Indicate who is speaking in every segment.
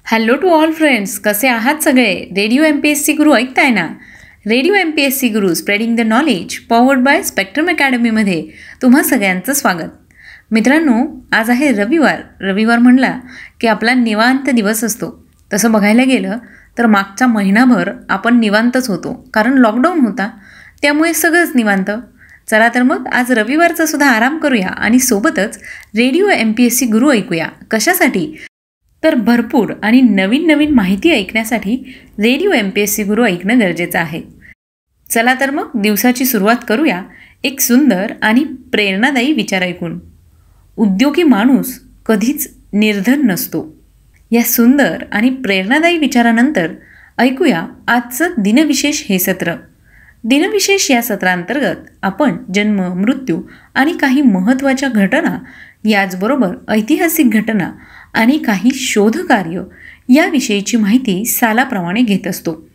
Speaker 1: Hello to all friends, कसे आहात सगळे? रेडिओ MPSC गुरु ऐकताय ना? Radio MPSC Guru spreading the knowledge powered by spectrum अकॅडमीमध्ये तुम्हा सगळ्यांचं स्वागत. मित्रांनो, आज आहे रविवार. रविवार म्हणला की आपला निवांत दिवस असतो. तसं बघायला गेलं तर मागचा महिनाभर आपण निवांतच होतो, कारण लॉकडाऊन होता, त्यामुळे सगळंच निवांत. चला तर मग आज रविवारचा सुद्धा आराम करूया आणि सोबतच रेडिओ MPSC गुरु ऐकूया. कशासाठी? तर भरपूर आणि नवीन नवीन माहिती ऐकण्यासाठी रेडिओ MPSC गुरु ऐकणं गरजेचं आहे. चला तर मग दिवसाची सुरुवात करूया एक सुंदर आणि प्रेरणादायी विचार ऐकून. उद्योगी माणूस कधीच निर्धन नसतो. या सुंदर आणि प्रेरणादायी विचारानंतर ऐकूया आजचं दिनविशेष हे सत्र. दिनविशेष या सत्रांतर्गत आपण जन्म, मृत्यू आणि काही महत्त्वाच्या घटना, याचबरोबर ऐतिहासिक घटना आणि काही शोधकार्य याविषयीची माहिती सालाप्रमाणे घेत असतो.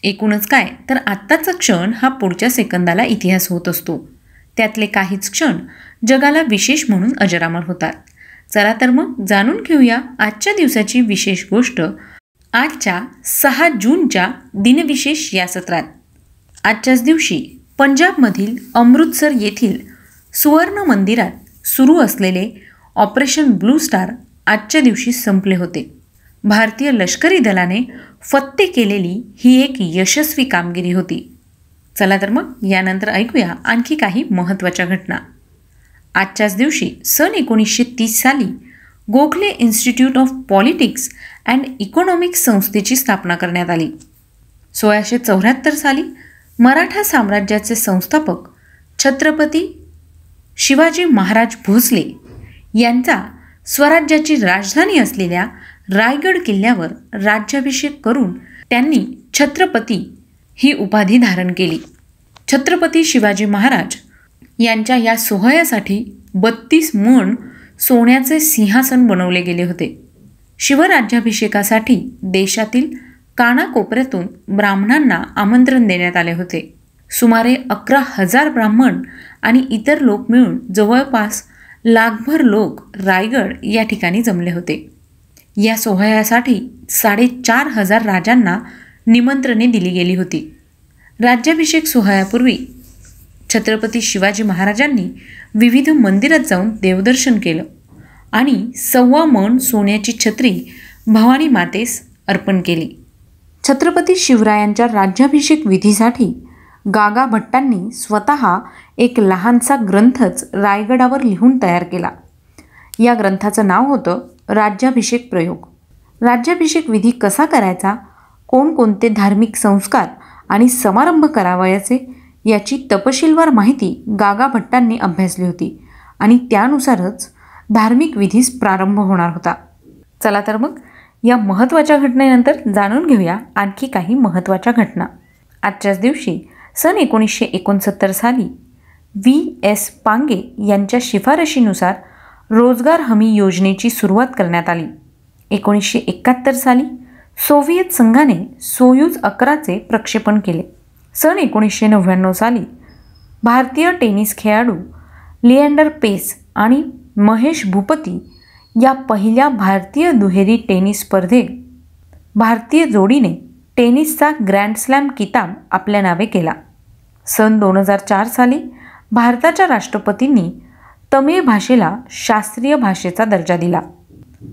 Speaker 1: एकूणच काय तर आत्ताचा क्षण हा पुढच्या सेकंदाला इतिहास होत असतो. त्यातले काहीच क्षण जगाला विशेष म्हणून अजरामर होतात. चला तर मग जाणून घेऊया आजच्या दिवसाची विशेष गोष्ट आजच्या 6 जूनच्या दिनविशेष या सत्रात. आजच्याच दिवशी पंजाबमधील अमृतसर येथील सुवर्ण मंदिरात सुरू असलेले ऑपरेशन ब्लू स्टार आजच्या दिवशी संपले होते. भारतीय लष्करी दलाने फत्ते केलेली ही एक यशस्वी कामगिरी होती. चला तर मग यानंतर ऐकूया आणखी काही महत्त्वाच्या घटना. आजच्याच दिवशी सन 1930 साली Gokhale institute of politics and economics संस्थेची स्थापना करण्यात आली. 1674 साली मराठा साम्राज्याचे संस्थापक छत्रपती शिवाजी महाराज भोसले यांचा स्वराज्याची राजधानी असलेल्या रायगड किल्ल्यावर राज्याभिषेक करून त्यांनी छत्रपती ही उपाधी धारण केली. छत्रपती शिवाजी महाराज यांच्या या सोहळ्यासाठी 32 मण सोन्याचे सिंहासन बनवले गेले होते. शिवराज्याभिषेकासाठी देशातील कानाकोपऱ्यातून ब्राह्मणांना आमंत्रण देण्यात आले होते. सुमारे 11,000 ब्राह्मण आणि इतर लोक मिळून जवळपास लाखभर लोक रायगड या ठिकाणी जमले होते. या सोहळ्यासाठी 4,500 राजांना निमंत्रणे दिली गेली होती. राज्याभिषेक सोहळ्यापूर्वी छत्रपती शिवाजी महाराजांनी विविध मंदिरात जाऊन देवदर्शन केलं आणि 1.25 मण सोन्याची छत्री भवानी मातेस अर्पण केली. छत्रपती शिवरायांच्या राज्याभिषेक विधीसाठी गागा भट्टांनी स्वतः एक लहानसा ग्रंथच रायगडावर लिहून तयार केला. या ग्रंथाचं नाव होतं राज्याभिषेक प्रयोग. राज्याभिषेक विधी कसा करायचा, कोणकोणते धार्मिक संस्कार आणि समारंभ करावयाचे याची तपशीलवार माहिती गागा भट्टांनी अभ्यासली होती आणि त्यानुसारच धार्मिक विधीस प्रारंभ होणार होता. चला तर मग या महत्त्वाच्या घटनेनंतर जाणून घेऊया आणखी काही महत्त्वाच्या घटना. आजच्याच दिवशी सन 1969 साली V.S. पांगे यांच्या शिफारशीनुसार रोजगार हमी योजनेची सुरुवात करण्यात आली. 1971 साली सोव्हिएत संघाने सोयूज 11चे प्रक्षेपण केले. सन 1999 साली भारतीय टेनिस खेळाडू लिएंडर पेस आणि महेश भूपती या पहिल्या भारतीय दुहेरी टेनिस स्पर्धेत भारतीय जोडीने टेनिसचा ग्रँड स्लॅम किताब आपल्या नावे केला. सन 2004 साली भारताच्या राष्ट्रपतींनी तमिळ भाषेला शास्त्रीय भाषेचा दर्जा दिला.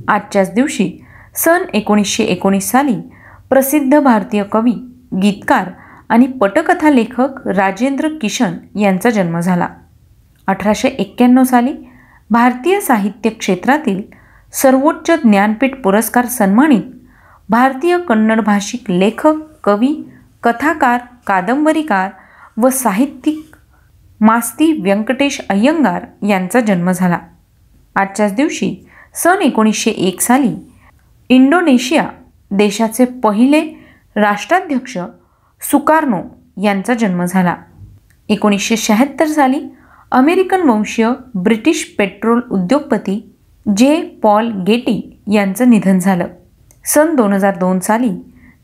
Speaker 1: आजच्याच दिवशी सन 1919 साली प्रसिद्ध भारतीय कवी, गीतकार आणि पटकथा लेखक राजेंद्र किशन यांचा जन्म झाला. 1891 साली भारतीय साहित्य क्षेत्रातील सर्वोच्च ज्ञानपीठ पुरस्कार सन्मानित भारतीय कन्नड भाषिक लेखक, कवी, कथाकार, कादंबरीकार व साहित्यिक मास्ती व्यंकटेश अय्यंगार यांचा जन्म झाला. आजच्याच दिवशी सन 1901 साली इंडोनेशिया देशाचे पहिले राष्ट्राध्यक्ष सुकार्नो यांचा जन्म झाला. 1976 साली अमेरिकन वंशीय ब्रिटिश पेट्रोल उद्योगपती जे. पॉल गेटी यांचं निधन झालं. सन 2002 साली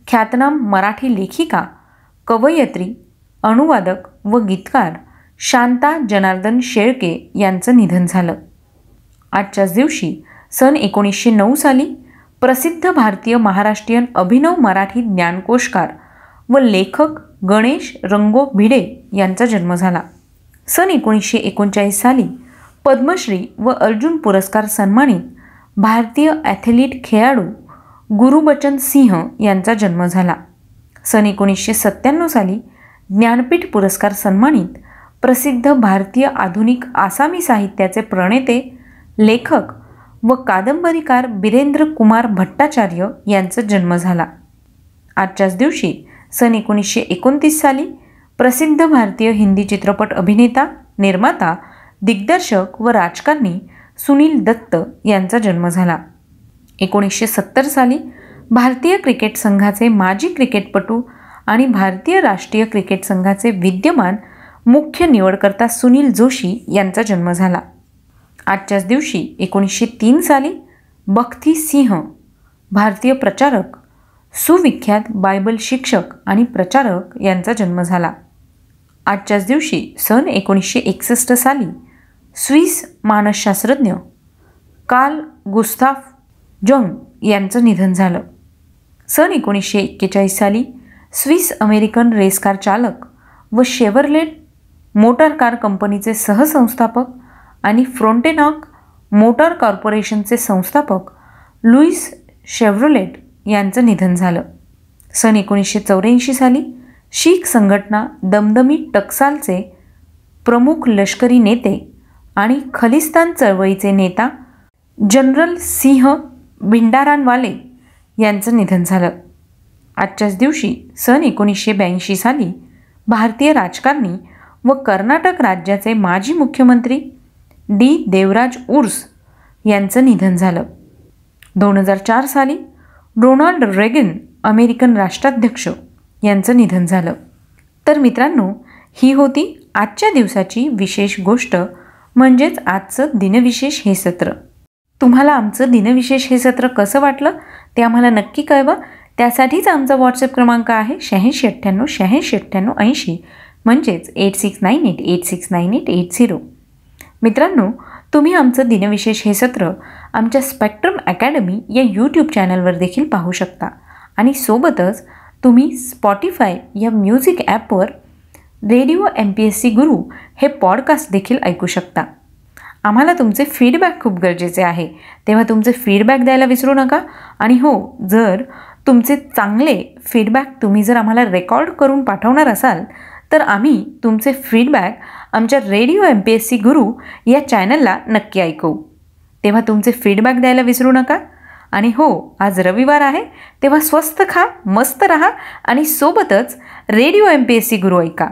Speaker 1: ख्यातनाम मराठी लेखिका, कवयित्री, अनुवादक व गीतकार शांता जनार्दन शेळके यांचं निधन झालं. आजच्याच दिवशी सन 1909 साली प्रसिद्ध भारतीय महाराष्ट्रीयन अभिनव मराठी ज्ञानकोशकार व लेखक गणेश रंगो भिडे यांचा जन्म झाला. सन 1939 साली पद्मश्री व अर्जुन पुरस्कार सन्मानित भारतीय ॲथलीट खेळाडू गुरुबचन सिंह यांचा जन्म झाला. सन 1997 साली ज्ञानपीठ पुरस्कार सन्मानित प्रसिद्ध भारतीय आधुनिक आसामी साहित्याचे प्रणेते लेखक व कादंबरीकार बिरेंद्र कुमार भट्टाचार्य यांचा जन्म झाला. आजच्याच दिवशी सन 1929 साली प्रसिद्ध भारतीय हिंदी चित्रपट अभिनेता, निर्माता, दिग्दर्शक व राजकारणी सुनील दत्त यांचा जन्म झाला. 1970 साली भारतीय क्रिकेट संघाचे माजी क्रिकेटपटू आणि भारतीय राष्ट्रीय क्रिकेट संघाचे विद्यमान मुख्य निवडकर्ता सुनील जोशी यांचा जन्म झाला. आजच्याच दिवशी 1903 साली बख्ती सिंह, भारतीय प्रचारक, सुविख्यात बायबल शिक्षक आणि प्रचारक यांचा जन्म झाला. आजच्याच दिवशी सन 1961 साली स्विस मानसशास्त्रज्ञ कार्ल गुस्ताफ जंग यांचं निधन झालं. सन 1941 साली स्विस अमेरिकन रेसकार चालक व शेव्हरलेट मोटार कार कंपनीचे सहसंस्थापक आणि फ्रोंटेनॉक मोटार कॉर्पोरेशनचे संस्थापक लुईस शेव्हरलेट यांचं निधन झालं. सन 1984 साली शीख संघटना दमदमी टकसालचे प्रमुख लष्करी नेते आणि खलिस्तान चळवळीचे नेता जनरल सिंह भिंडारानवाले यांचं निधन झालं. आजच्याच दिवशी सन 1982 साली भारतीय राजकारणी व कर्नाटक राज्याचे माजी मुख्यमंत्री डी देवराज उर्स यांचं निधन झालं. 2004 साली रोनाल्ड रेगन अमेरिकन राष्ट्राध्यक्ष यांचं निधन झालं. तर मित्रांनो, ही होती आजच्या दिवसाची विशेष गोष्ट, म्हणजेच आजचं दिनविशेष हे सत्र. तुम्हाला आमचं दिनविशेष हे सत्र कसं वाटलं ते आम्हाला नक्की कळवा. त्यासाठीच आमचा व्हॉट्सअप क्रमांक आहे 8698 म्हणजेच 8698869880. मित्रांनो, तुम्ही आमचं दिनविशेष हे सत्र आमच्या स्पेक्ट्रम अकॅडमी या यूट्यूब चॅनलवर देखील पाहू शकता आणि सोबतच तुम्ही स्पॉटिफाय या म्युझिक ॲपवर रेडिओ MPSC गुरु हे पॉडकास्ट देखील ऐकू शकता. आम्हाला तुमचे फीडबॅक खूप गरजेचे आहे, तेव्हा तुमचे फीडबॅक द्यायला विसरू नका. आणि हो, जर तुमचे चांगले फीडबॅक तुम्ही जर आम्हाला रेकॉर्ड करून पाठवणार असाल तर आम्ही तुमचे फीडबॅक आमच्या रेडिओ MPSC गुरु या चॅनलला नक्की ऐकवू. तेव्हा तुमचे फीडबॅक द्यायला विसरू नका. आणि हो, आज रविवार आहे, तेव्हा स्वस्त खा, मस्त रहा आणि सोबतच रेडिओ MPSC गुरु ऐका.